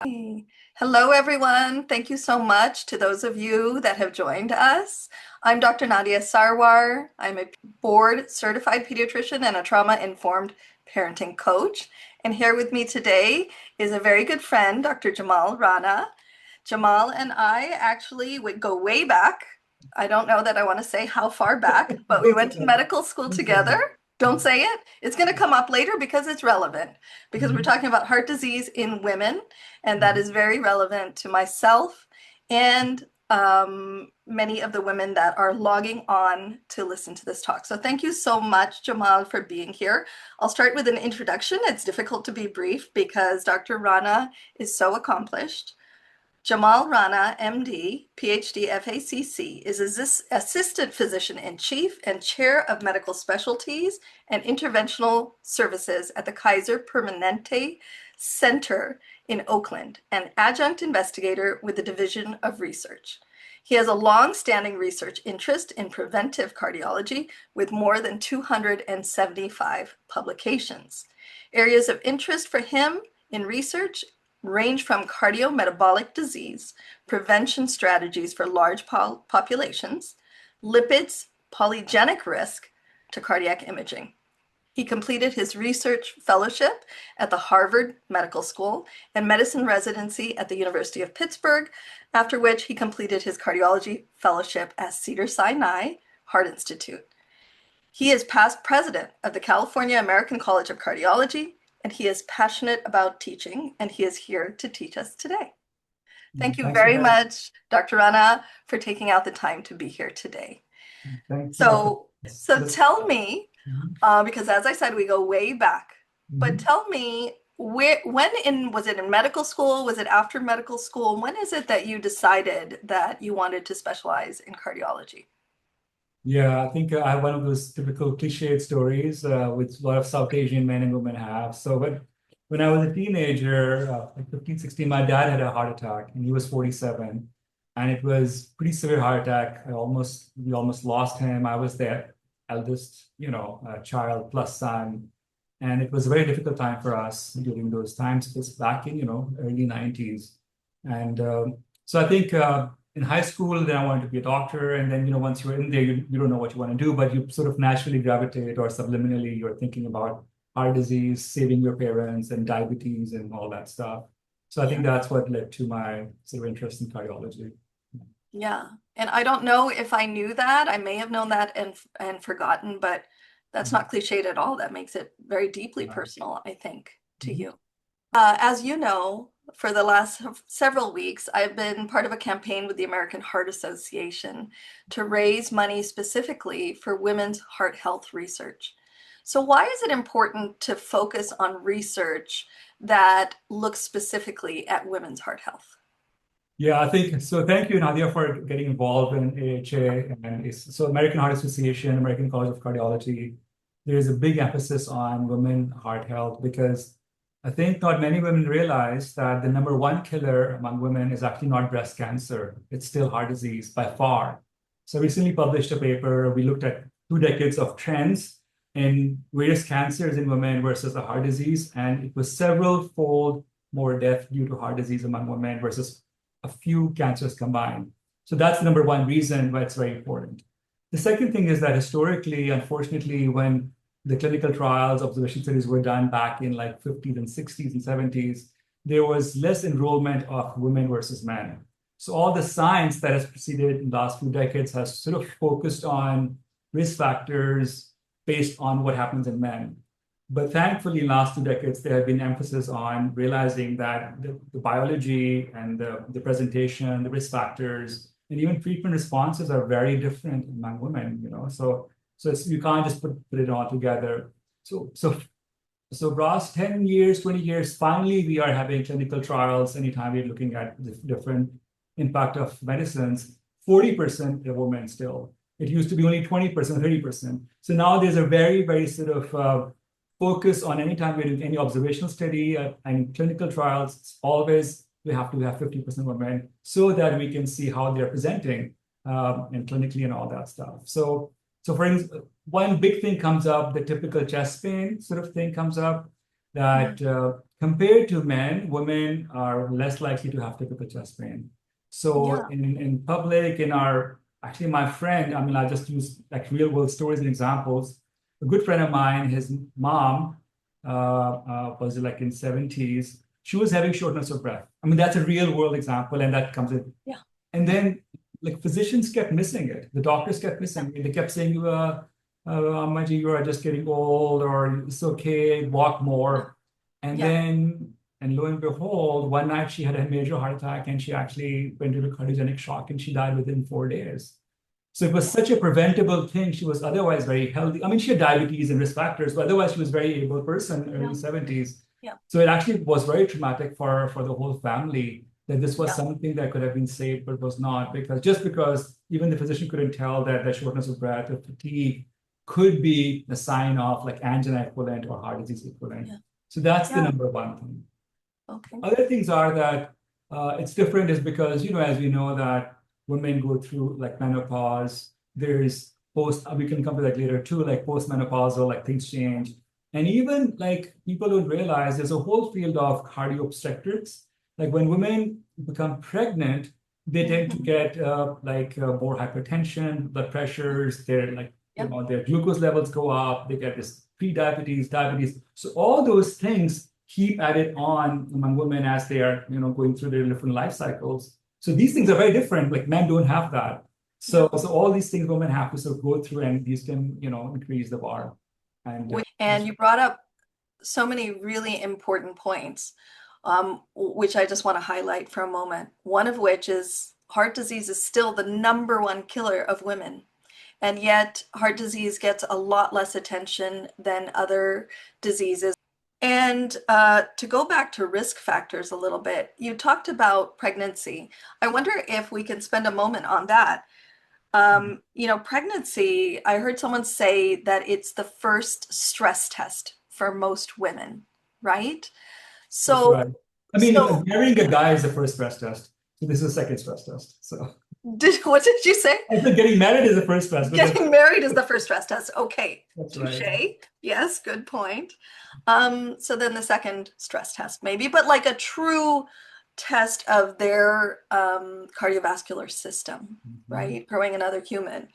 Hey. Hello, everyone. Thank you so much to those of you that have joined us. I'm Dr. Nadia Sarwar. I'm a board certified pediatrician and a trauma-informed parenting coach. And here with me today is a very good friend, Dr. Jamal Rana. Jamal and I actually would go way back. I don't know that I want to say how far back, but we went to medical school together. Don't say it. It's going to come up later because it's relevant, because we're talking about heart disease in women, and that is very relevant to myself and many of the women that are logging on to listen to this talk. So thank you so much, Jamal, for being here. I'll start with an introduction. It's difficult to be brief because Dr. Rana is so accomplished. Jamal Rana, MD, PhD, FACC, is Assistant Physician in Chief and Chair of Medical Specialties and Interventional Services at the Kaiser Permanente Center in Oakland, and Adjunct Investigator with the Division of Research. He has a long-standing research interest in preventive cardiology with more than 275 publications. Areas of interest for him in research range from cardiometabolic disease, prevention strategies for large populations, lipids, polygenic risk, to cardiac imaging. He completed his research fellowship at the Harvard Medical School and medicine residency at the University of Pittsburgh, after which he completed his cardiology fellowship at Cedars-Sinai Heart Institute. He is past president of the California American College of Cardiology, and he is passionate about teaching, and he is here to teach us today. Thank you very much, Dr. Rana, for taking out the time to be here today. So tell me, because as I said, we go way back, but tell me, was it in medical school? Was it after medical school? When is it that you decided that you wanted to specialize in cardiology? Yeah, I think I have one of those typical cliched stories which a lot of South Asian men and women have. So when I was a teenager, like 15, 16, my dad had a heart attack and he was 47. And it was pretty severe heart attack. We almost lost him. I was the eldest, child plus son. And it was a very difficult time for us during those times. It was back in, early 90s. And so I think in high school, then I wanted to be a doctor. And then, once you're in there, you don't know what you want to do, but you sort of naturally gravitate, or subliminally, you're thinking about heart disease, saving your parents, and diabetes and all that stuff. So I think that's what led to my sort of interest in cardiology. Yeah. And I don't know if I knew that. I may have known that and forgotten, but that's not cliched at all. That makes it very deeply personal, I think, to you. As you know, for the last several weeks, I've been part of a campaign with the American Heart Association to raise money specifically for women's heart health research. So why is it important to focus on research that looks specifically at women's heart health? Yeah, I think so. Thank you, Nadia, for getting involved in AHA. And so American Heart Association, American College of Cardiology, there is a big emphasis on women heart health, because I think not many women realize that the number one killer among women is actually not breast cancer. It's still heart disease by far. So I recently published a paper. We looked at 2 decades of trends in various cancers in women versus the heart disease. And it was several-fold more death due to heart disease among women versus a few cancers combined. So that's the number one reason why it's very important. The second thing is that historically, unfortunately, when the clinical trials, observation studies were done back in like 50s and 60s and 70s, there was less enrollment of women versus men. So all the science that has proceeded in the last few decades has sort of focused on risk factors based on what happens in men. But thankfully, in the last 2 decades, there have been emphasis on realizing that the biology and the presentation, the risk factors, and even treatment responses are very different among women. So you can't just put it all together. So across 10 years, 20 years, finally we are having clinical trials. Anytime we're looking at the different impact of medicines, 40% are women still. It used to be only 20%, 30%. So now there's a very, very sort of focus on anytime we're doing any observational study and clinical trials, it's always we have to have 50% women so that we can see how they're presenting and clinically and all that stuff. So for instance, one big thing comes up, the typical chest pain sort of thing comes up. that compared to men, women are less likely to have typical chest pain. So Yeah. in public, actually my friend, I mean, I just use like real world stories and examples. A good friend of mine, his mom was like in 70s. She was having shortness of breath. I mean, that's a real world example, and that comes in. Yeah. And then like physicians kept missing it. The doctors kept missing it. They kept saying, Ammaji, you are just getting old, or it's okay, walk Yeah. more. And Yeah. then, and lo and behold, one night she had a major heart attack and she actually went into cardiogenic shock and she died within 4 days. So it was Yeah. such a preventable thing. She was otherwise very healthy. I mean, she had diabetes and risk factors, but otherwise she was a very able person, early Yeah. 70s. Yeah. So it actually was very traumatic for the whole family that this was Yeah. something that could have been saved, but was not, because even the physician couldn't tell that the shortness of breath or fatigue could be a sign of like angina equivalent or heart disease equivalent. Yeah. So that's the Yeah. number one thing. Okay. Other things are that it's different is because, as we know that women go through like menopause, there's we can come to that later too, like postmenopausal, like things change. And even like people don't realize there's a whole field of cardio obstetrics. Like when women become pregnant, they tend to Mhm. get more hypertension, blood pressures, their Yep. their glucose levels go up, they get this pre-diabetes, diabetes. So all those things keep added on among women as they are, going through their different life cycles. So these things are very different. Like men don't have that. So, Yeah. so all these things women have to sort of go through, and these can, increase the bar. And And you brought up so many really important points, which I just want to highlight for a moment. One of which is heart disease is still the number one killer of women. And yet, heart disease gets a lot less attention than other diseases. And to go back to risk factors a little bit, you talked about pregnancy. I wonder if we can spend a moment on that. Pregnancy, I heard someone say that it's the first stress test for most women, right? that's So, right. I mean, so marrying a guy is the first stress test. So this is the second stress test. So what did you say? I said getting married is the first stress, but Getting married is the first stress test. Okay, that's touche. right. Yes, good point. So then the second stress test, maybe, but like a true test of their cardiovascular system, Mhm. right? Growing another human.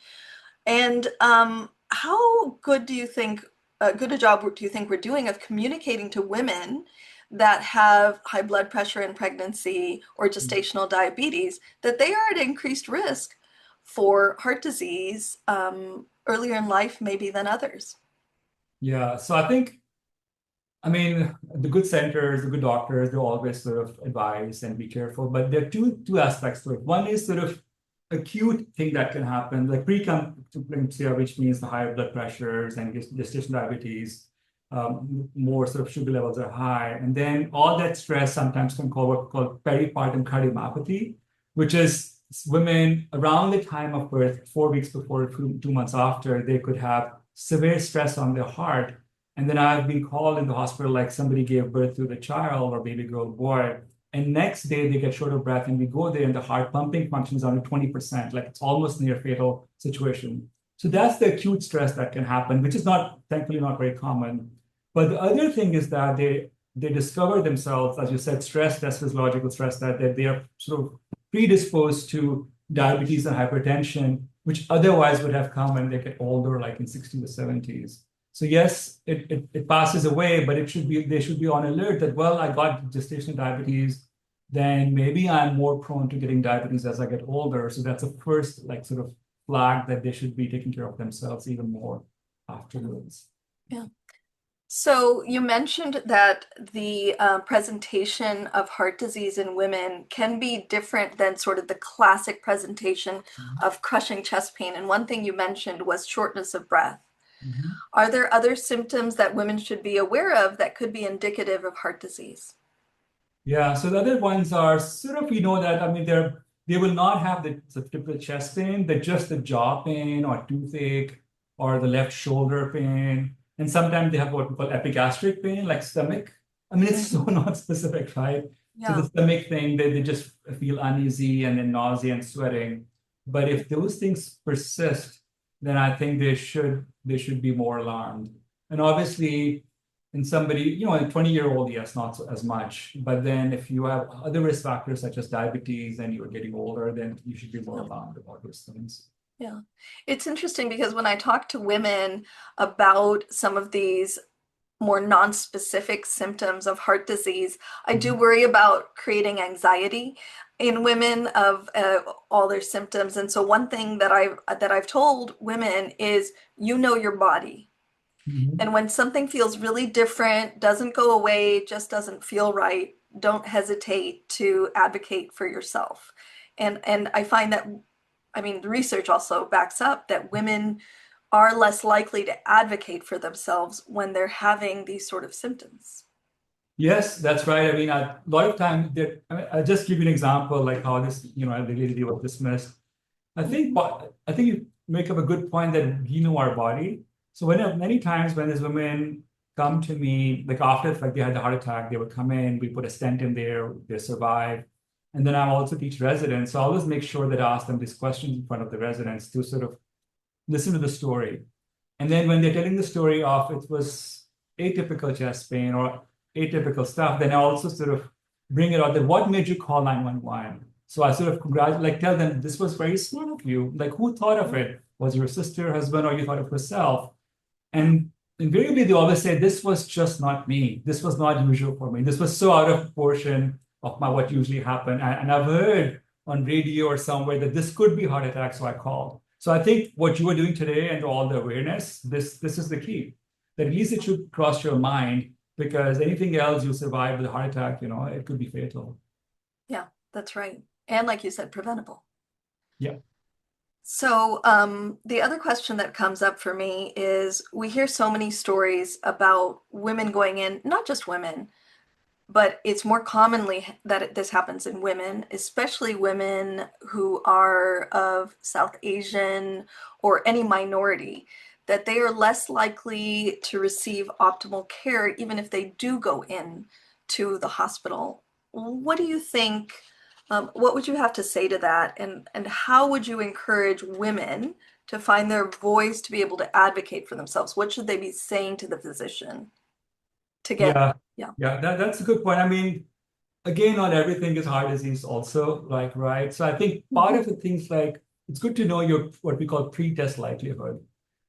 And how good a job do you think we're doing of communicating to women that have high blood pressure in pregnancy or gestational diabetes that they are at increased risk for heart disease earlier in life, maybe than others? Yeah. So I think, I mean, the good centers, the good doctors, they always sort of advise and be careful. But there are two aspects to it. One is sort of acute thing that can happen, like preeclampsia, which means the higher blood pressures and gestational diabetes, more sort of sugar levels are high. And then all that stress sometimes can cause what we call peripartum cardiomyopathy, which is women around the time of birth, 4 weeks before, 2 months after, they could have severe stress on their heart. And then I've been called in the hospital like somebody gave birth to the child or baby girl, boy, and next day they get short of breath, and we go there and the heart pumping function is only 20%, like it's almost near fatal situation. So that's the acute stress that can happen, which is not, thankfully, not very common. But the other thing is that they discover themselves, as you said, stress, physiological stress, that they are sort of predisposed to diabetes and hypertension, which otherwise would have come when they get older, like in 60s or 70s. So yes, it passes away, but they should be on alert that, well, I got gestational diabetes, then maybe I'm more prone to getting diabetes as I get older. So that's a first like sort of flag that they should be taking care of themselves even more afterwards. Yeah. So you mentioned that the presentation of heart disease in women can be different than sort of the classic presentation of crushing chest pain. And one thing you mentioned was shortness of breath. Mhm. Are there other symptoms that women should be aware of that could be indicative of heart disease? Yeah, so the other ones are sort of, we know that, I mean, they will not have the typical chest pain, they're just the jaw pain or toothache or the left shoulder pain. And sometimes they have what we call epigastric pain, like stomach. I mean, it's so Mhm. not specific, right? So the Yeah. stomach thing, they just feel uneasy and then nausea and sweating. But if those things persist, then I think they should be more alarmed. And obviously, in somebody, a 20-year-old, yes, not as much. But then if you have other risk factors such as diabetes and you're getting older, then you should be more alarmed about those things. Yeah. It's interesting because when I talk to women about some of these more non-specific symptoms of heart disease, I do Mhm. worry about creating anxiety in women of all their symptoms. And so one thing that I've told women is, you know your body. Mhm. And when something feels really different, doesn't go away, just doesn't feel right, don't hesitate to advocate for yourself. And I find that, I mean, the research also backs up that women are less likely to advocate for themselves when they're having these sort of symptoms. Yes, that's right. I mean, a lot of time that I'll just give you an example, like how this, the lady was dismissed. Mhm. I think you make up a good point that we know our body. So many times when these women come to me, like after like they had the heart attack, they would come in, we put a stent in there, they survive. And then I also teach residents. So I always make sure that I ask them these questions in front of the residents to sort of listen to the story. And then when they're telling the story of it was atypical chest pain or atypical stuff, then I also sort of bring it out that what made you call 911? So I sort of like tell them this was very smart of you. Like who thought of it? Was your sister, husband, or you thought of yourself? Yeah. And invariably they always say, this was just not me. This was not usual for me. This was so out of proportion of my what usually happened. And I've heard on radio or somewhere that this could be heart attack, so I called. So I think what you are doing today and all the awareness, this is the key. That at least it should cross your mind because anything else you survive with a heart attack, it could be fatal. Yeah, that's right. And like you said, preventable. Yeah. So, the other question that comes up for me is we hear so many stories about women going in, not just women, but it's more commonly that this happens in women, especially women who are of South Asian or any minority, that they are less likely to receive optimal care even if they do go in to the hospital. What do you think? What would you have to say to that? And how would you encourage women to find their voice to be able to advocate for themselves? What should they be saying to the physician to get, Yeah. yeah. Yeah. That's a good point. I mean, again, not everything is heart disease also, like, right? So I think part of Mhm. the things like it's good to know your what we call pre-test likelihood.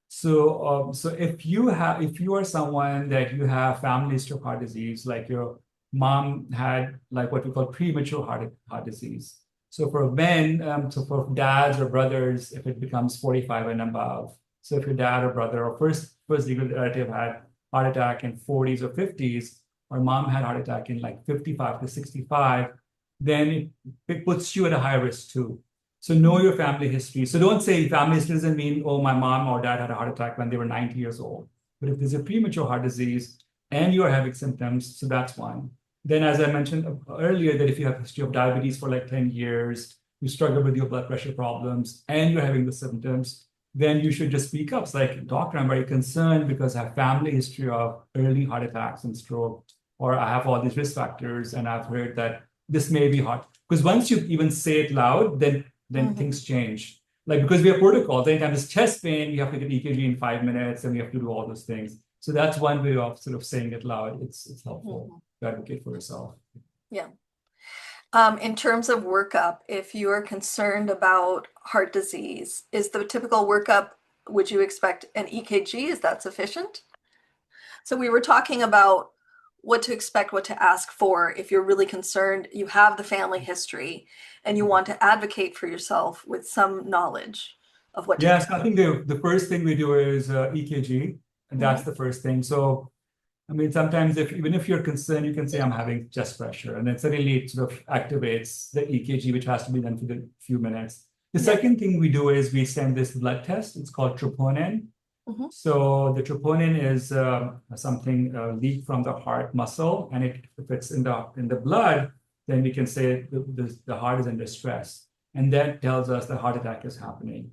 So if you are someone that you have family history of heart disease, like your mom had like what we call premature heart disease. So for men, so for dads or brothers, if it becomes 45 and above. So if your dad or brother or first degree relative had heart attack in 40s or 50s, or mom had heart attack in like 55 to 65, then it puts you at a high risk too. So know your family history. So don't say family history doesn't mean, oh, my mom or dad had a heart attack when they were 90 years old. But if there's a premature heart disease and you are having symptoms, so that's one. Then, as I mentioned earlier, that if you have a history of diabetes for like 10 years, you struggle with your blood pressure problems, and you're having the symptoms, then you should just speak up. It's like, doctor, I'm very concerned because I have family history of early heart attacks and stroke, or I have all these risk factors, and I've heard that this may be heart. Because once you even say it loud, then Mhm. things change. Like because we have protocols, anytime there's chest pain, you have to get EKG in 5 minutes and we have to do all those things. So that's one way of sort of saying it loud. It's helpful Mhm. to advocate for yourself. Yeah. In terms of workup, if you are concerned about heart disease, is the typical workup, would you expect an EKG? Is that sufficient? So we were talking about what to expect, what to ask for if you're really concerned, you have the family history, and you want to advocate for yourself with some knowledge of what to Yes, expect. I think the first thing we do is EKG, and that's Mhm. the first thing. So I mean, sometimes if even if you're concerned, you can say I'm having chest pressure, and then suddenly it sort of activates the EKG, which has to be done for the few minutes. The Yeah. second thing we do is we send this blood test. It's called troponin. Mhm. So the troponin is something leak from the heart muscle, and if it's in the blood, then we can say the heart is under stress, and that tells us the heart attack is happening.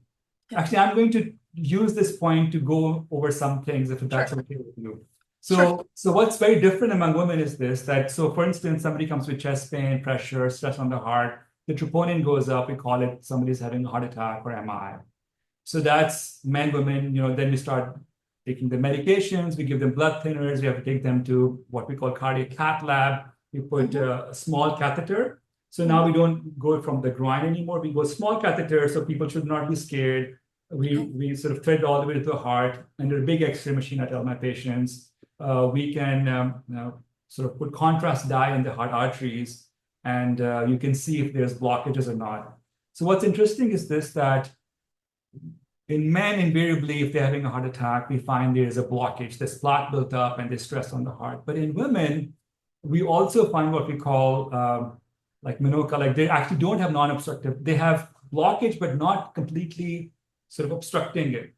Yeah. Actually, I'm going to use this point to go over some things if Sure. that's okay with you. Sure. So what's very different among women is this, that so for instance, somebody comes with chest pain, pressure, stress on the heart, the troponin goes up, we call it somebody's having a heart attack or MI. So that's men, women, then we start taking the medications, we give them blood thinners, we have to take them to what we call cardiac cath lab. We put a small catheter. So now we don't go from the groin anymore. We go small catheter, so people should not be scared. We sort of thread all the way to the heart. Under a big X-ray machine, I tell my patients, we can sort of put contrast dye in the heart arteries, and you can see if there's blockages or not. So what's interesting is this, that in men, invariably, if they're having a heart attack, we find there's a blockage, there's plaque built up and there's stress on the heart. But in women, we also find what we call like Minoka, like they actually don't have non-obstructive. They have blockage, but not completely sort of obstructing it.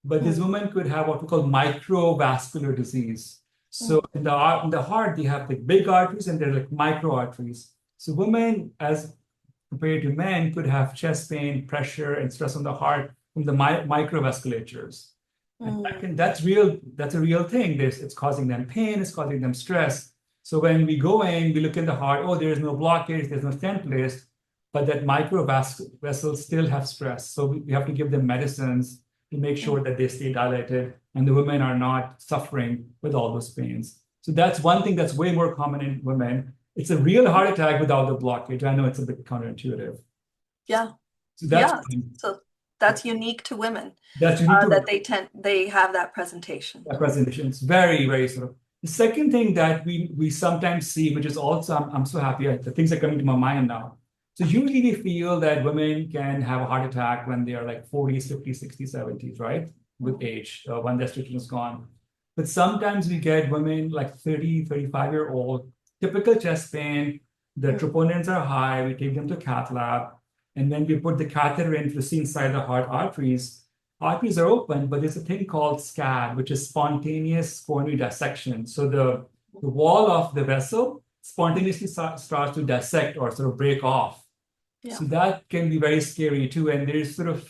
But this woman could have what we call microvascular disease. So in the heart, they have like big arteries and they're like micro arteries. So women, as compared to men, could have chest pain, pressure, and stress on the heart from the microvasculatures. And that's real. That's a real thing. It's causing them pain. It's causing them stress. So when we go in, we look in the heart. Oh, there is no blockage. There's no stent placed, but that vessels still have stress. So we have to give them medicines to make sure that they stay dilated and the women are not suffering with all those pains. So that's one thing that's way more common in women. It's a real heart attack without the blockage. I know it's a bit counterintuitive. Yeah. So that's So that's unique to women. That's unique to that they have that presentation. That presentation. It's very, very sort of. The second thing that we sometimes see, which is also, I'm so happy, the things are coming to my mind now. So usually we feel that women can have a heart attack when they are like 40s, 50s, 60s, 70s, right? With age, when the estrogen is gone. But sometimes we get women like 30, 35-year-old, typical chest pain, the troponins are high, we take them to cath lab, and then we put the catheter in to see inside the heart arteries. Arteries are open, but there's a thing called SCAD, which is spontaneous coronary dissection. So the wall of the vessel spontaneously starts to dissect or sort of break off. Yeah. So that can be very scary too. And there's sort of,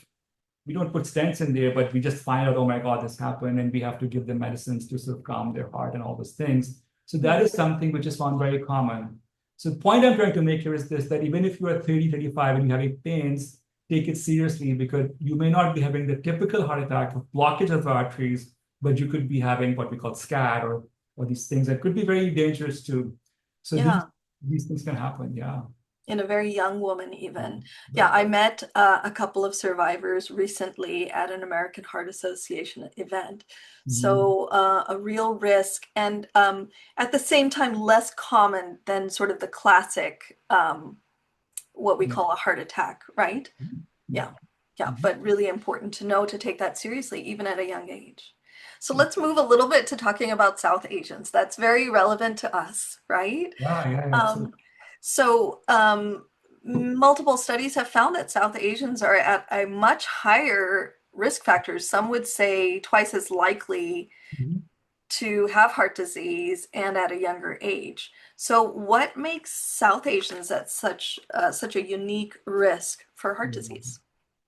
we don't put stents in there, but we just find out, oh my God, this happened. And we have to give them medicines to sort of calm their heart and all those things. So that is something which is found very common. So the point I'm trying to make here is this, that even if you are 30, 35 and you're having pains, take it seriously, because you may not be having the typical heart attack of blockage of the arteries, but you could be having what we call SCAD or these things that could be very dangerous too. So these things can happen, in a very young woman even. Yeah, I met a couple of survivors recently at an American Heart Association event. So a real risk, and at the same time less common than sort of the classic what we call a heart attack, right? Yeah, but really important to know to take that seriously even at a young age. So let's move a little bit to talking about South Asians. That's very relevant to us, right? So multiple studies have found that South Asians are at a much higher risk factor. Some would say twice as likely to have heart disease and at a younger age. So what makes South Asians at such a unique risk for heart disease?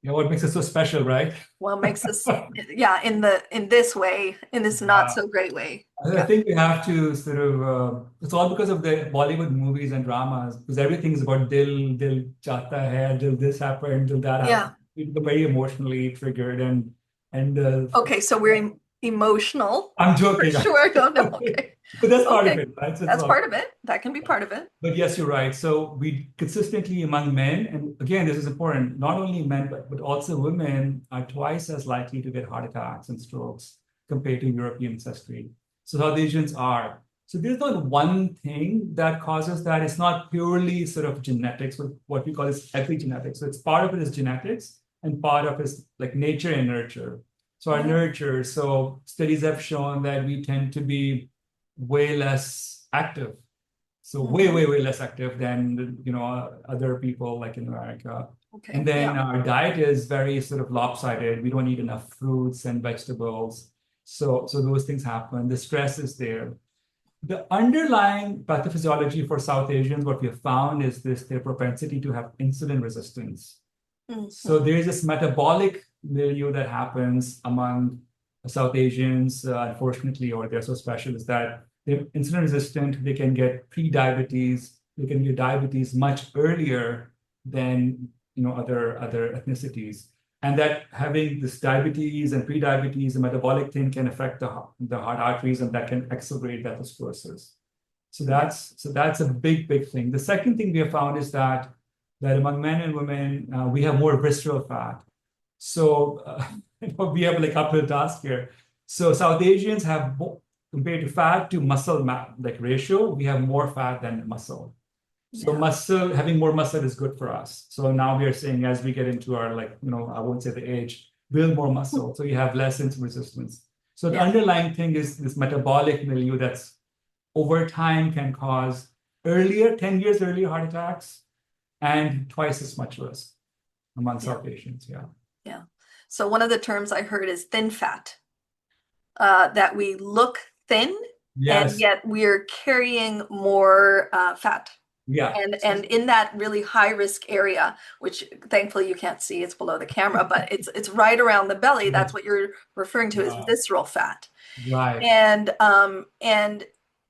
Yeah, what makes us so special, right? Well, makes us, in this way, in this not so great way. I think we have to sort of, it's all because of the Bollywood movies and dramas, because everything is about dil chahta hai, dil this happened, dil that happened. We become very emotionally triggered and okay, so we're emotional. I'm joking. For sure, no, okay. But that's part of it, right? So that's part of it. That can be part of it. But yes, you're right. So we consistently among men, and again, this is important, not only men, but also women are twice as likely to get heart attacks and strokes compared to European ancestry. So South Asians are. So there's not one thing that causes that. It's not purely sort of genetics, but what we call is epigenetics. So it's part of it is genetics and part of it is like nature and nurture. So our nurture, so studies have shown that we tend to be way less active. So way less active than, other people like in America. Okay. And then our diet is very sort of lopsided. We don't eat enough fruits and vegetables. So those things happen. The stress is there. The underlying pathophysiology for South Asians, what we have found is their propensity to have insulin resistance. So there's this metabolic milieu that happens among South Asians, unfortunately, or they're so special, is that they're insulin resistant. They can get pre-diabetes. They can get diabetes much earlier than other ethnicities. and that having this diabetes and pre-diabetes and metabolic thing can affect the heart arteries, and that can accelerate atherosclerosis. So that's a big thing. The second thing we have found is that among men and women, we have more visceral fat. So we have like uphill task here. So South Asians have more, compared to fat to muscle like ratio, we have more fat than muscle. So muscle, having more muscle is good for us. So now we are saying as we get into our like, I won't say the age, build more muscle. So you have less insulin resistance. So the underlying thing is this metabolic milieu that's over time can cause 10 years earlier heart attacks and twice as much risk among South Asians. Yeah. Yeah. So one of the terms I heard is thin fat, that we look thin, and yet we're carrying more fat. Yeah. And in that really high risk area, which thankfully you can't see, it's below the camera, but it's right around the belly. That's what you're referring to as visceral fat. Right. And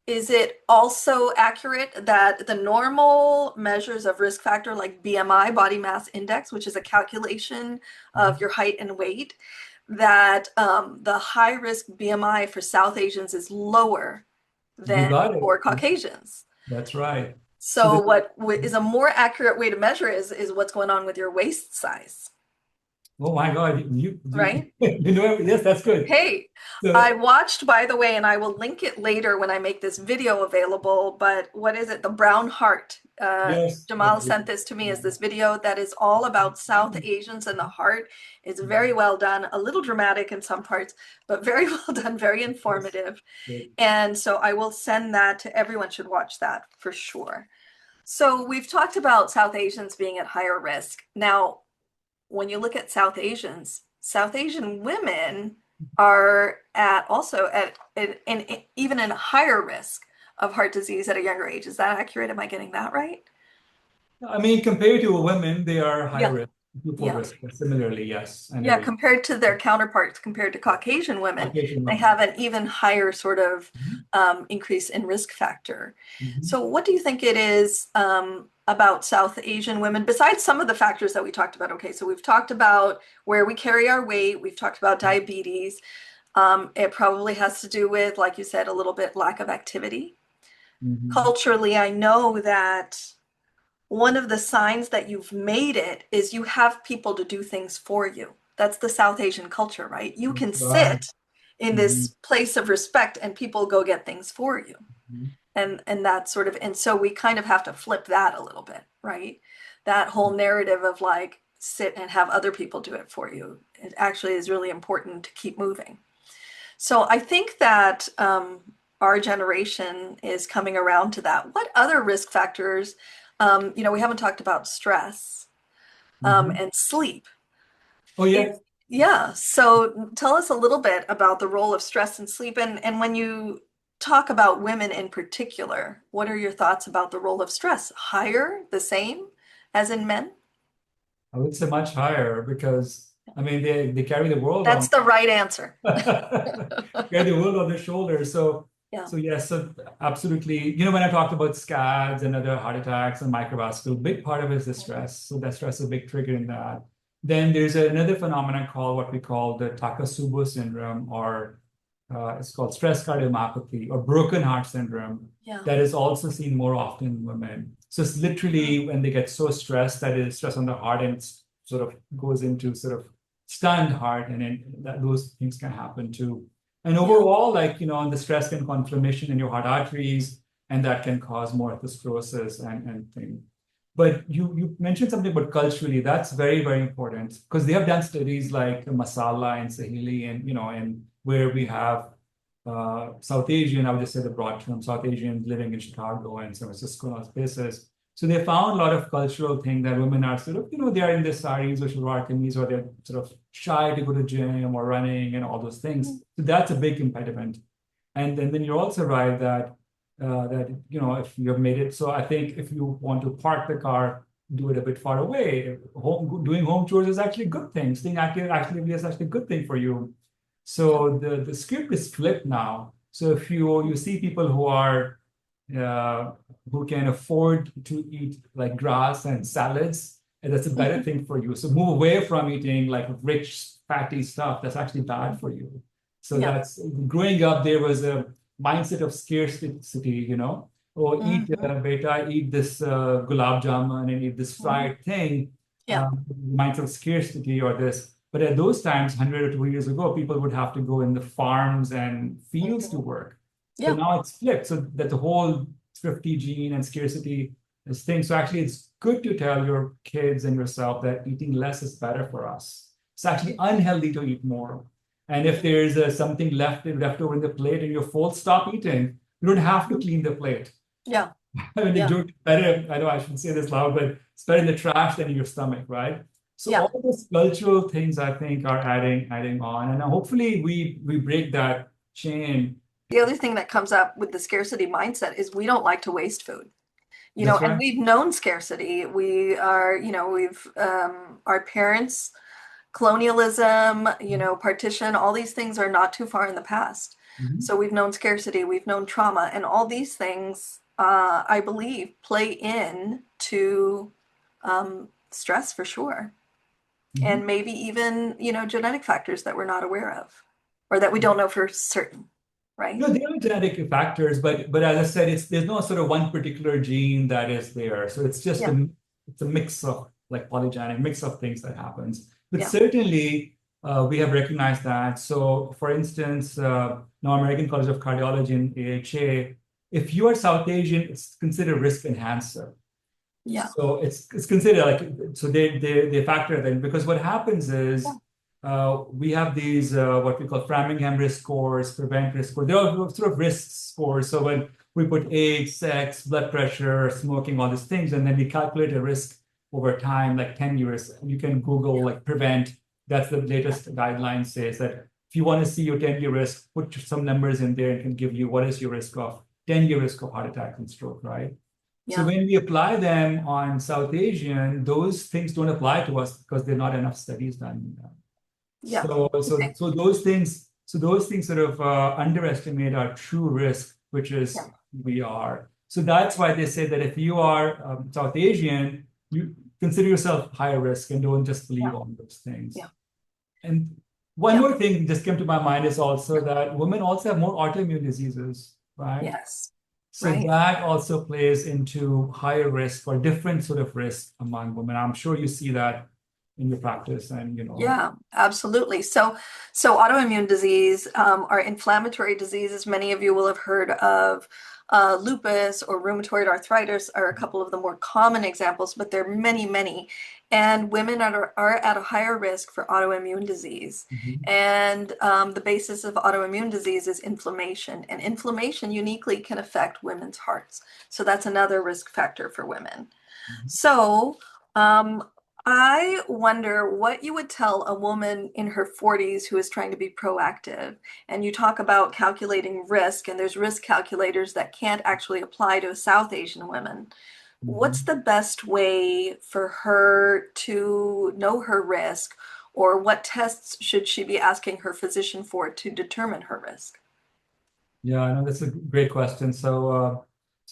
is it also accurate that the normal measures of risk factor like BMI, body mass index, which is a calculation of your height and weight, that the high risk BMI for South Asians is lower than for Caucasians? That's right. So what is a more accurate way to measure is what's going on with your waist size. Oh my God, right? Yes, that's good. Hey, I watched, by the way, and I will link it later when I make this video available, but what is it? The Brown Heart. Jamal sent this to me as this video that is all about South Asians and the heart. It's very well done, a little dramatic in some parts, but very well done, very informative. And so I will send that to everyone, should watch that for sure. So we've talked about South Asians being at higher risk. Now, when you look at South Asians, South Asian women are even in higher risk of heart disease at a younger age. Is that accurate? Am I getting that right? I mean, compared to women, they are higher risk. Risk, similarly, yes. Compared to their counterparts, compared to Caucasian women, they have an even higher sort of increase in risk factor. So what do you think it is about South Asian women, besides some of the factors that we talked about? Okay, so we've talked about where we carry our weight, we've talked about diabetes. It probably has to do with, like you said, a little bit lack of activity. Culturally, I know that one of the signs that you've made it is you have people to do things for you. That's the South Asian culture, right? You can sit in this place of respect and people go get things for you. And that sort of, and so we kind of have to flip that a little bit, right? That whole narrative of like, sit and have other people do it for you. It actually is really important to keep moving. So I think that our generation is coming around to that. What other risk factors? We haven't talked about stress and sleep. Oh, yeah. Yeah. So tell us a little bit about the role of stress and sleep. And when you talk about women in particular, what are your thoughts about the role of stress? Higher, the same as in men? I would say much higher because, I mean, they carry the world. That's the right answer. Carry the world on their shoulders. So yes, so absolutely. When I talked about SCADs and other heart attacks and microvascular, big part of it is the stress. So that stress is a big trigger in that. Then there's another phenomenon called what we call the Takotsubo syndrome, or it's called stress cardiomyopathy or broken heart syndrome. That is also seen more often in women. So it's literally when they get so stressed, that is stress on the heart, and it sort of goes into sort of stunned heart, and then those things can happen too. And overall, the stress can cause inflammation in your heart arteries, and that can cause more atherosclerosis and things. But you mentioned something about culturally. That's very, very important because they have done studies like Masala and Saheli, and where we have South Asian, I would just say the broad term, South Asians living in Chicago and San Francisco and other places. So they found a lot of cultural thing that women are sort of, they are in their saris or shalwar kameez, or they're sort of shy to go to gym or running and all those things. So that's a big impediment. And then you're also right that if you have made it. So I think if you want to park the car, do it a bit far away. Doing home chores is actually a good thing. Staying active actually is actually a good thing for you. So the script is flipped now. So if you see people who can afford to eat like grass and salads, and that's a better thing for you. So move away from eating like rich, fatty stuff that's actually bad for you. So Yeah. that's growing up, there was a mindset of scarcity, you know, or eat beta, eat this gulab jamun and eat this fried thing, Yeah. mindset of scarcity or this. But at those times, 100 or 2 years ago, people would have to go in the farms and fields to work. But Yeah. now it's flipped. So that the whole thrifty gene and scarcity is thing. So actually, it's good to tell your kids and yourself that eating less is better for us. It's actually unhealthy to eat more. And if there's something left over in the plate and you're full, stop eating. You don't have to clean the plate. Yeah. I mean, Yeah. it's better. I know I shouldn't say this loud, but it's better in the trash than in your stomach, right? So Yeah. all those cultural things I think are adding on, and hopefully we break that chain. The other thing that comes up with the scarcity mindset is we don't like to waste food. That's And right. we've known scarcity. We are, we've, our parents, colonialism, partition, all these things are not too far in the past. Mhm. So we've known scarcity, we've known trauma, and all these things, I believe, play in to stress for sure. Mhm. And maybe even, genetic factors that we're not aware of or that we don't know for certain, right? No, there are genetic factors, but as I said, there's no sort of one particular gene that is there. So it's just Yeah, it's a mix of like polygenic mix of things that happens. But yeah, certainly we have recognized that. So for instance, now American College of Cardiology and AHA, if you are South Asian, it's considered risk enhancer. yeah, So it's considered like so they factor that in because what happens yeah, is we have these what we call Framingham risk scores, prevent risk scores. They're all sort of risk scores. So when we put age, sex, blood pressure, smoking, all these things, and then we calculate a risk over time, like 10 years. You can Google like prevent. That's the latest guideline says that if you want to see your 10-year risk, put some numbers in there and can give you what is your risk of 10-year risk of heart attack and stroke, right? So yeah, when we apply them on South Asian, those things don't apply to us because there are not enough studies done in them. yeah. Okay. So those things sort of underestimate our true risk, which is Yeah, we are. So that's why they say that if you are South Asian, you consider yourself higher risk and don't just believe yeah, on those things. yeah, And one yeah. more thing just came to my mind is also that women also have more autoimmune diseases, right? Yes. So Right. that also plays into higher risk or different sort of risk among women. I'm sure you see that in your practice and Yeah, absolutely. So autoimmune disease, are inflammatory diseases. Many of you will have heard of lupus or rheumatoid arthritis are a couple of the more common examples, but there are many, many. And women are at a higher risk for autoimmune disease. Mhm. And the basis of autoimmune disease is inflammation, and inflammation uniquely can affect women's hearts. So that's another risk factor for women. Mhm. So, I wonder what you would tell a woman in her 40s who is trying to be proactive. And you talk about calculating risk, and there's risk calculators that can't actually apply to South Asian women. What's Mhm. the best way for her to know her risk, or what tests should she be asking her physician for to determine her risk? Yeah, I know that's a great question. So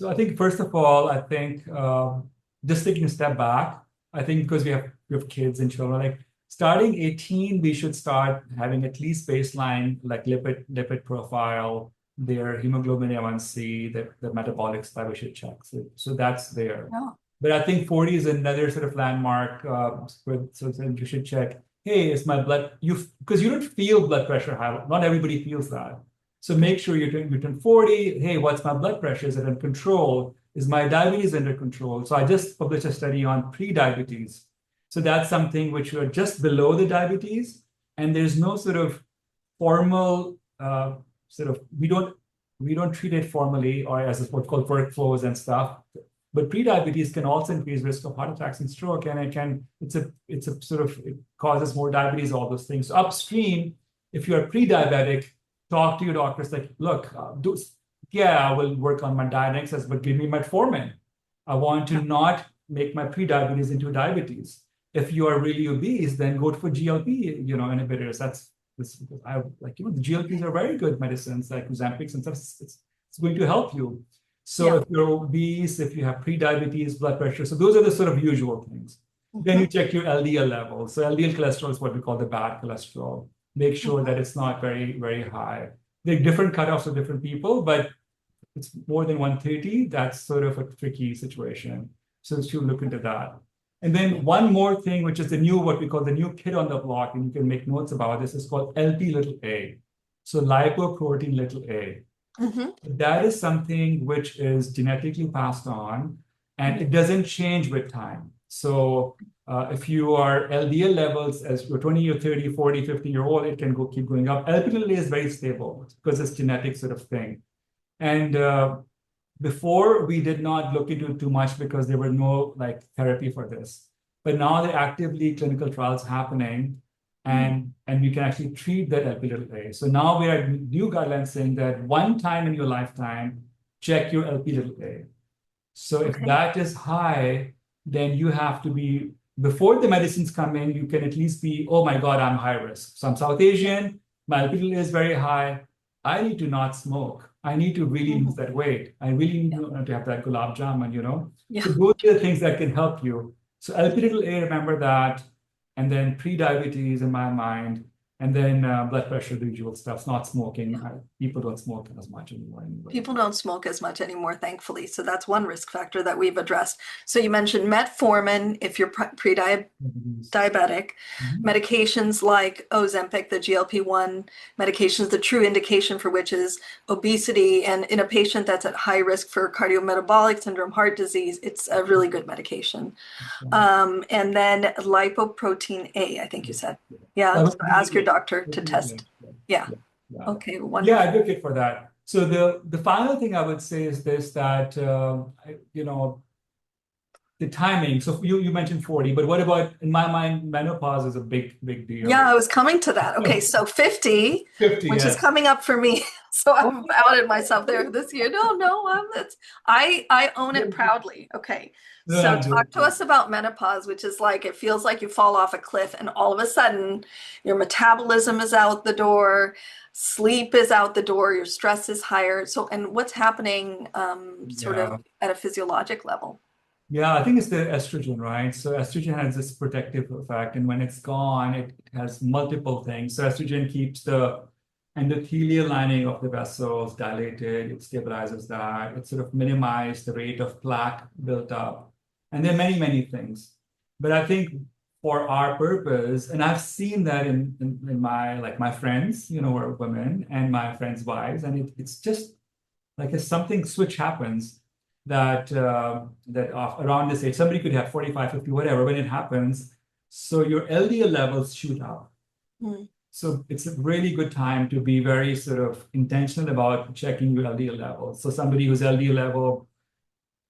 I think first of all, I think just taking a step back, I think because we have kids and children, like starting 18, we should start having at least baseline like lipid profile, their hemoglobin A1C, the metabolics that we should check. So that's there. Yeah. But I think 40 is another sort of landmark. So you should check, hey, is my blood you because you don't feel blood pressure high. Not everybody feels that. So make sure you turn 40. Hey, what's my blood pressure? Is it under control? Is my diabetes under control? So I just published a study on pre-diabetes. So that's something which are just below the diabetes, and there's no sort of formal sort of we don't treat it formally or as what's called workflows and stuff. But pre-diabetes can also increase risk of heart attacks and stroke, and it's a sort of it causes more diabetes, all those things. So upstream, if you are pre-diabetic, talk to your doctors like, look, yeah, I will work on my diet and exercise, but give me metformin. I want to not make my pre-diabetes into diabetes. If you are really obese, then go for GLP, inhibitors. That's this. I like, the GLPs Okay. are very good medicines like Ozempic and stuff. It's going to help you. So Yeah. if you're obese, if you have pre-diabetes, blood pressure, so those are the sort of usual things. Then you check your LDL level. So LDL cholesterol is what we call the bad cholesterol. Make sure that it's not very, very high. There are different cutoffs for different people, but it's more than 130, that's sort of a tricky situation. So you should look into that. And then one more thing, which is the new, what we call the new kid on the block, and you can make notes about this, is called LP little a. So lipoprotein little a. That is something which is genetically passed on, and it doesn't change with time. So if you are LDL levels as you're 20 or 30, 40, 50-year-old, it can keep going up. LP little a is very stable because it's genetic sort of thing. And before, we did not look into it too much because there were no therapy for this. But now there are actively clinical trials happening, and you can actually treat that LP little a. So now we are new guidelines saying that one time in your lifetime, check your LP little a. So if that is high, then you have to be, before the medicines come in, you can at least be, oh my God, I'm high risk. So I'm South Asian, my LP little a is very high. I need to not smoke. I need to really lose that weight. I really need to have that gulab jamun, So those are the things that can help you. So LP little a, remember that. And then pre-diabetes in my mind. And then blood pressure, the usual stuff, not smoking. People don't smoke as much anymore. Anyway. People don't smoke as much anymore, thankfully. So that's one risk factor that we've addressed. So you mentioned metformin if you're pre-diabetic, medications like Ozempic, the GLP-1 medications, the true indication for which is obesity. And in a patient that's at high risk for cardiometabolic syndrome, heart disease, it's a really good medication. And then lipoprotein A, I think you said. Yeah, so ask your doctor to test. Yeah. Okay, wonderful. Yeah, advocate for that. So the final thing I would say is this, that, the timing. So you mentioned 40, but what about, in my mind, menopause is a big deal. Yeah, I was coming to that. Okay, so 50, which is coming up for me. So I've outed myself there this year. No, I own it proudly. Okay. So talk to us about menopause, which is like, it feels like you fall off a cliff and all of a sudden your metabolism is out the door, sleep is out the door, your stress is higher. So, and what's happening sort of at a physiologic level? Yeah, I think it's the estrogen, right? So estrogen has this protective effect, and when it's gone, it has multiple things. So estrogen keeps the endothelial lining of the vessels dilated, it stabilizes that, it sort of minimizes the rate of plaque built up. And there are many, many things. But I think for our purpose, and I've seen that in my friends, who are women, and my friends' wives, and it's just like if something switch happens, that around this age, somebody could have 45, 50, whatever, when it happens, so your LDL levels shoot up. So it's a really good time to be very sort of intentional about checking your LDL levels. So somebody whose LDL level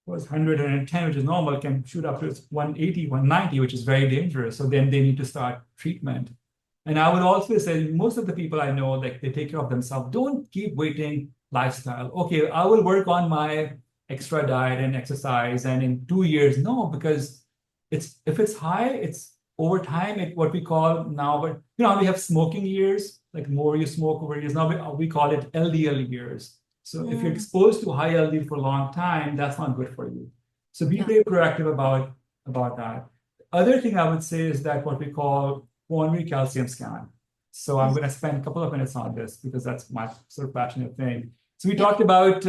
was 100, 110, which is normal, can shoot up to 180, 190, which is very dangerous. So then they need to start treatment. And I would also say most of the people I know, they take care of themselves. Don't keep waiting lifestyle. Okay, I will work on my extra diet and exercise, and in 2 years, no, because if it's high, it's over time, what we call now, but we have smoking years, like more you smoke over years. Now we call it LDL years. So if you're exposed to high LDL for a long time, that's not good for you. So be very proactive about that. Other thing I would say is that what we call coronary calcium scan. So I'm going to spend a couple of minutes on this because that's my sort of passionate thing. So we talked about,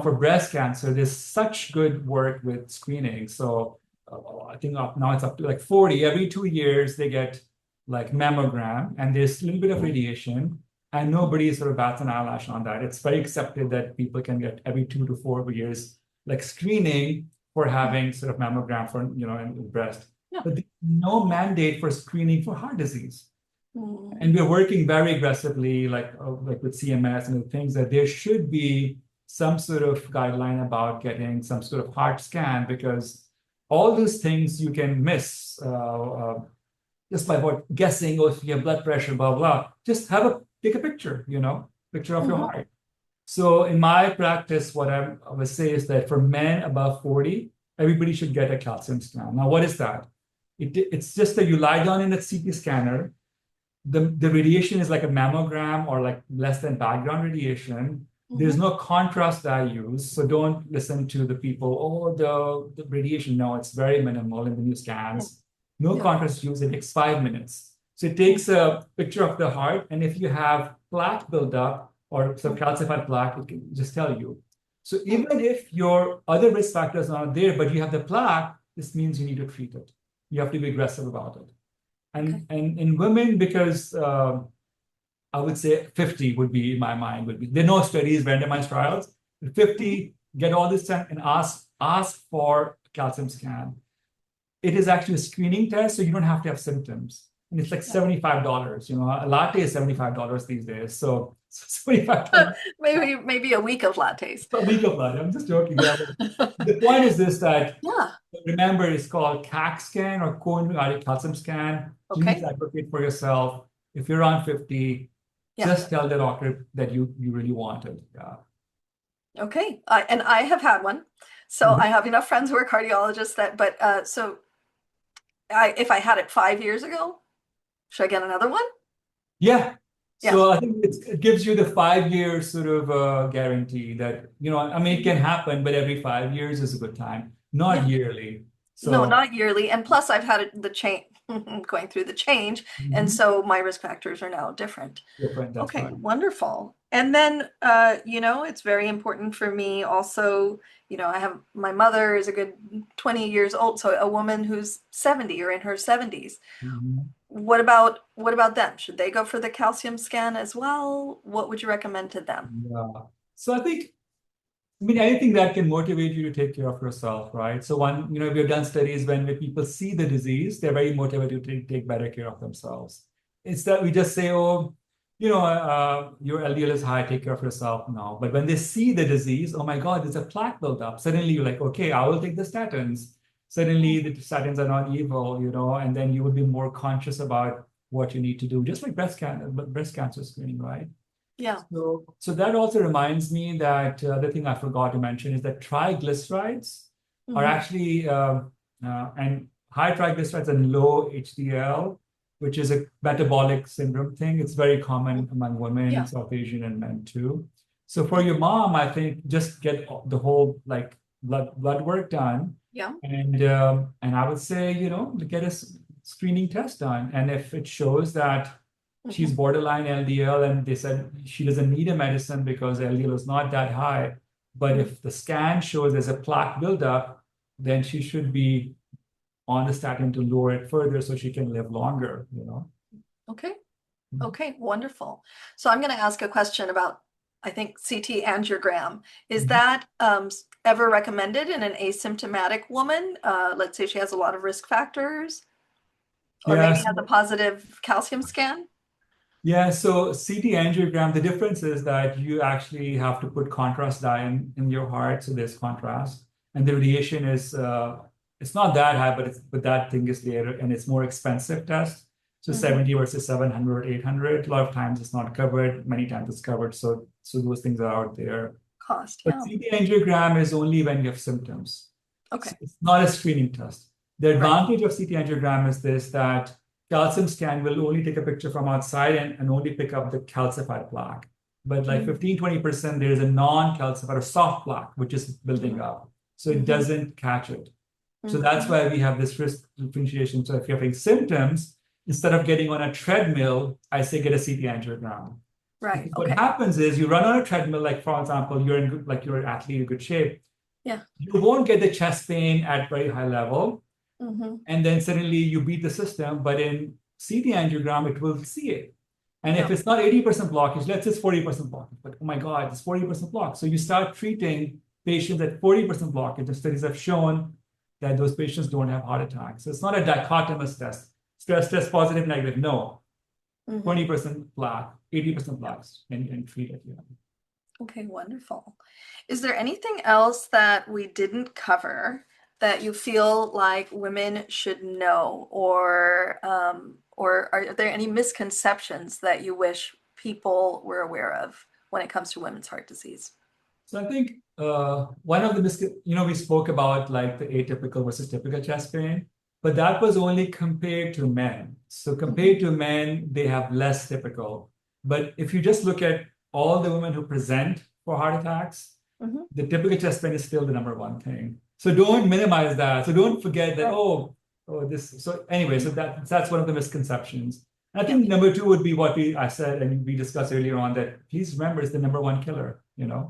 for breast cancer, there's such good work with screening. So I think now it's up to like 40. Every 2 years, they get like mammogram, and there's a little bit of radiation. And nobody sort of bats an eyelash on that. It's very accepted that people can get every 2 to 4 years, like screening for having sort of mammogram for, in the breast. But there's no mandate for screening for heart disease. And we're working very aggressively, like with CMS and the things, that there should be some sort of guideline about getting some sort of heart scan, because all those things you can miss just by guessing, if you have blood pressure, blah, blah. Just take a picture, picture of your heart. So in my practice, what I would say is that for men above 40, everybody should get a calcium scan. Now, what is that? It's just that you lie down in a CT scanner. The radiation is like a mammogram or like less than background radiation. There's Hmm. no contrast that I use, so don't listen to the people, oh, the radiation. No, it's very minimal in the new scans. No Yeah. contrast use, it takes 5 minutes. So it Mm, takes a picture of the heart, and if you have plaque buildup or some mm, calcified plaque, it can just tell you. So mm. even if your other risk factors aren't there, but you have the plaque, this means you need to treat it. You have to be aggressive about it. Okay. And in women, because I would say 50 would be in my mind would be. There are no studies, randomized trials. Mhm. 50, get all this done and ask for calcium scan. It is actually a screening test, so you don't have to have symptoms. And it's like Yeah. $75. A latte is $75 these days. So $75 Maybe a week of lattes. a week of latte. I'm just joking. Yeah, but the point is this that Yeah. remember it's called CAC scan or coronary artery calcium scan. Please Okay. advocate for yourself. If you're on 50, Yeah. just tell the doctor that you really want it. Yeah. Okay. And I have had one. So I Mhm. have enough friends who are cardiologists but so if I had it 5 years ago, should I get another one? Yeah. Yeah. So I think it gives you the 5 year sort of guarantee that, I mean, it can Mhm. happen, but every 5 years is a good time, not Yeah. yearly. No, So, not yearly. And plus, I've had the change, going through the change. And mhm, so my risk factors are now different. different, that's Okay, right. wonderful. And then, it's very important for me also, I have my mother is a good 20 years old, so a woman who's 70 or in her 70s. Mhm. What about them? Should they go for the calcium scan as well? What would you recommend to them? Yeah. So I mean, anything that can motivate you to take care of yourself, right? So we've done studies when people see the disease, they're very motivated to take better care of themselves. Instead, we just say, oh, your LDL is high, take care of yourself now. But when they see the disease, oh my God, there's a plaque buildup. Suddenly you're like, okay, I will take the statins. Suddenly the statins are not evil, and then you would be more conscious about what you need to do, just like breast cancer screening, right? Yeah. So that also reminds me that the thing I forgot to mention is that triglycerides are Hmm. actually and high triglycerides and low HDL, which is a metabolic syndrome thing. It's very common among women, Yeah. South Asian, and men too. So for Yeah. your mom, I think just get the whole like blood work done, Yeah. and I would say get a screening test done, and if it shows that she's Hmm. borderline LDL, and they said she doesn't need a medicine because LDL is not that high. But if the scan shows there's a plaque buildup, then she should be on the statin to lower it further so she can live longer. Okay. Okay, wonderful. So I'm going to ask a question about, I think, CT angiogram. Is Mhm. that ever recommended in an asymptomatic woman? Let's say she has a lot of risk factors, or Yeah, maybe has a so positive calcium scan? so CT angiogram, the difference is that you actually have to put contrast dye in your heart, so there's contrast, and the radiation is it's not that high, but that thing is there, and it's more expensive test. So Hmm. 70 versus 700, 800. A lot of times it's not covered. Many times it's covered. So those things are out there. Cost, But yeah. CT angiogram is only when you have symptoms. Okay, It's not a screening test. The right. advantage of CT angiogram is this, that calcium scan will only take a picture from outside and only pick up the calcified plaque. But like Mm-hmm. 15-20%, there is a non-calcified or soft plaque, which is building up. So it Hmm. doesn't catch it. So that's Hmm. why we have this risk differentiation. So if you're having symptoms, instead of getting on a treadmill, I say get a CT angiogram. Right, Because what okay. happens is you run on a treadmill, like for example, you're an athlete in good shape. Yeah. You won't get the chest pain at very high level, Hmm. and then suddenly you beat the system. But in CT angiogram, it will see it. And if Yeah. it's not 80% blockage, let's say it's 40% blockage, but oh my God, it's 40% blockage. So you start treating patients at 40% blockage. The studies have shown that those patients don't have heart attacks. So it's not a dichotomous test. Stress test positive, negative. No, Hmm. 20% plaque, 80% Yeah. plaques, and treat it. Yeah. Okay, wonderful. Is there anything else that we didn't cover that you feel like women should know, or are there any misconceptions that you wish people were aware of when it comes to women's heart disease? So I think one of the we spoke about like the atypical versus typical chest pain, but that was only compared to men. So Hmm. compared to men, they have less typical. But if you just look at all the women who present for heart attacks, Mhm. the typical chest pain is still the number one thing. So don't minimize that. So don't forget that, Right. oh, this. So anyway, so that's one of the misconceptions. And I Yeah. think number two would be what I said and we discussed earlier on that please remember it's the number one killer, Yeah.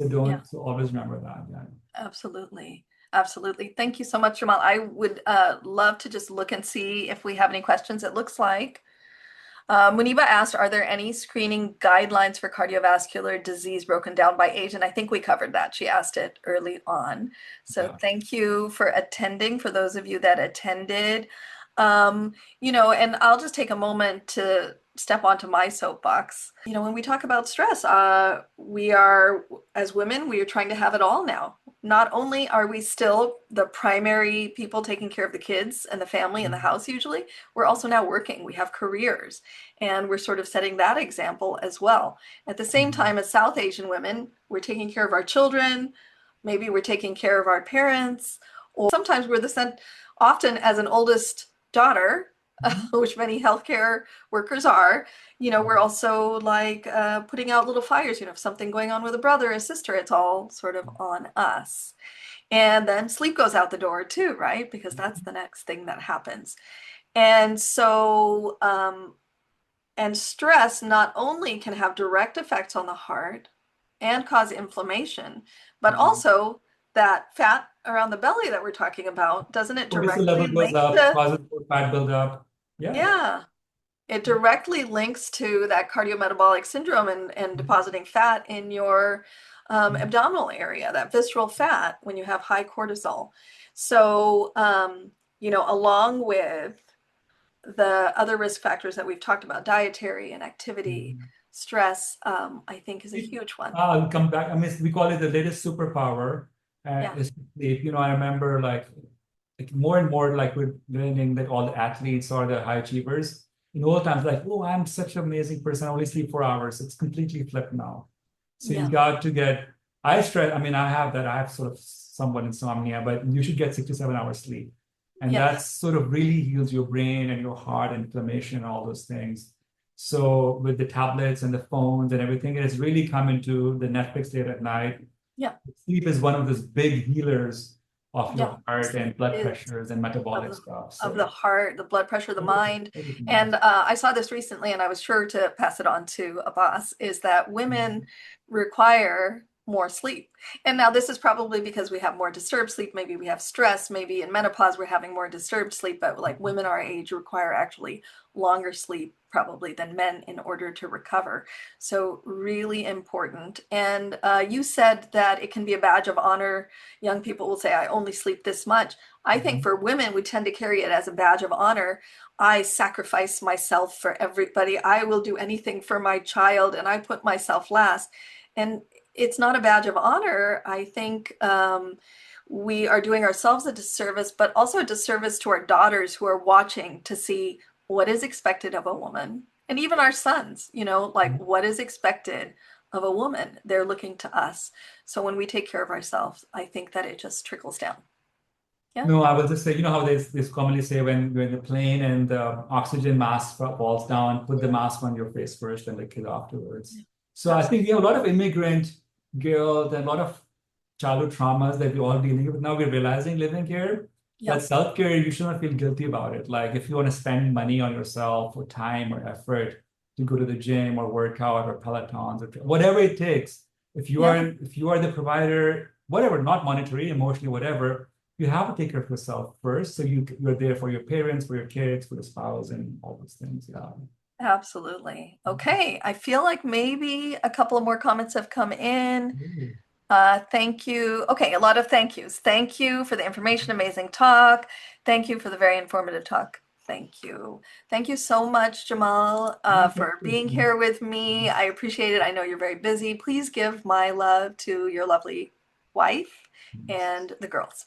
So Yeah. so always remember that. Yeah. Absolutely. Absolutely. Thank you so much, Jamal. I would love to just look and see if we have any questions. It looks like Muniba asked, are there any screening guidelines for cardiovascular disease broken down by age? And I think we covered that. She asked it early on. So Yeah. thank you for attending, for those of you that attended. And I'll just take a moment to step onto my soapbox. When we talk about stress, as women, we are trying to have it all now. Not only are we still the primary people taking care of the kids and the family and the house usually, we're also now working. We have careers, and we're sort of setting that example as well. At the same time, as South Asian women, we're taking care of our children, maybe we're taking care of our parents, or sometimes often as an oldest daughter, which many healthcare workers are, we're also like putting out little fires, if something going on with a brother or a sister, it's all sort of on us. And then sleep goes out the door too, right? Because that's the next thing that happens. And so, and stress not only can have direct effects on the heart and cause inflammation, but also that fat around the belly that we're talking about, doesn't it Cortisol directly level goes link up, to, causes more fat buildup. Yeah. yeah, it directly links to that cardiometabolic syndrome and depositing fat in your abdominal area, that visceral fat when you have high cortisol. So, along with the other risk factors that we've talked about, dietary and activity, Mhm. stress, I think is a huge one. I'll come back. I mean, we call it the latest superpower. Yeah, Is sleep. I remember like more and more like we're learning that all the athletes or the high achievers in old times, like, oh, I'm such an amazing person. I only sleep 4 hours. It's completely flipped now. So you yeah, got to get, I stress, I mean, I have that, I have sort of somewhat insomnia, but you should get 6 to 7 hours sleep. And yes, that sort of really heals your brain and your heart and inflammation and all those things. So with the tablets and the phones and everything, it has really come into the Netflix late at night. yeah, Sleep is one of those big healers of yeah. your heart and Sleep blood is pressures and of metabolic the stuff. of the So heart, the blood pressure, the everything, mind. everything, yes. And I saw this recently, and I was sure to pass it on to Abbas, is that women require more sleep. And now this is probably because we have more disturbed sleep. Maybe we have stress. Maybe in menopause we're having more disturbed sleep. But like women our age require actually longer sleep probably than men in order to recover. So really important. And you said that it can be a badge of honor. Young people will say, I only sleep this much. I think Mhm. for women, we tend to carry it as a badge of honor. I sacrifice myself for everybody. I will do anything for my child, and I put myself last. And it's not a badge of honor. I think we are doing ourselves a disservice, but also a disservice to our daughters who are watching to see what is expected of a woman, and even our sons, like what is expected of a woman. They're looking to us. So when we take care of ourselves, I think that it just trickles down. Yeah. No, I will just say, how they commonly say when you're in the plane and the oxygen mask falls down, put the mask on your face first and the kid afterwards. So I think Absolutely. we have a lot of immigrant girls and a lot of childhood traumas that we're all dealing with. Now we're realizing living here Yeah. that self-care, you should not feel guilty about it. Like if you want to spend money on yourself or time or effort to go to the gym or work out or Pelotons or whatever it takes, Yeah. if you are the provider, whatever, not monetary, emotionally, whatever, you have to take care of yourself first. So you're there for your parents, for your kids, for your spouse, and all those things. Yeah. Absolutely. Okay. I feel like maybe a couple of more comments have come in. Mhm. Thank you. Okay, a lot of thank yous. Thank you for the information, amazing talk. Thank you for the very informative talk. Thank you. Thank you so much, Jamal, for being here with me. I appreciate it. I know you're very busy. Please give my love to your lovely wife and the girls.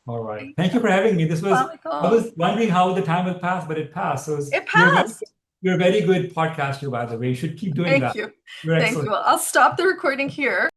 All right. Okay. Thank you for having me. I Assalamualaikum. was wondering how the time will pass, but it passed. It You're passed. you're a very good podcaster, by the way. You should keep doing Thank that. you. You're Thank you. excellent. I'll stop the recording here.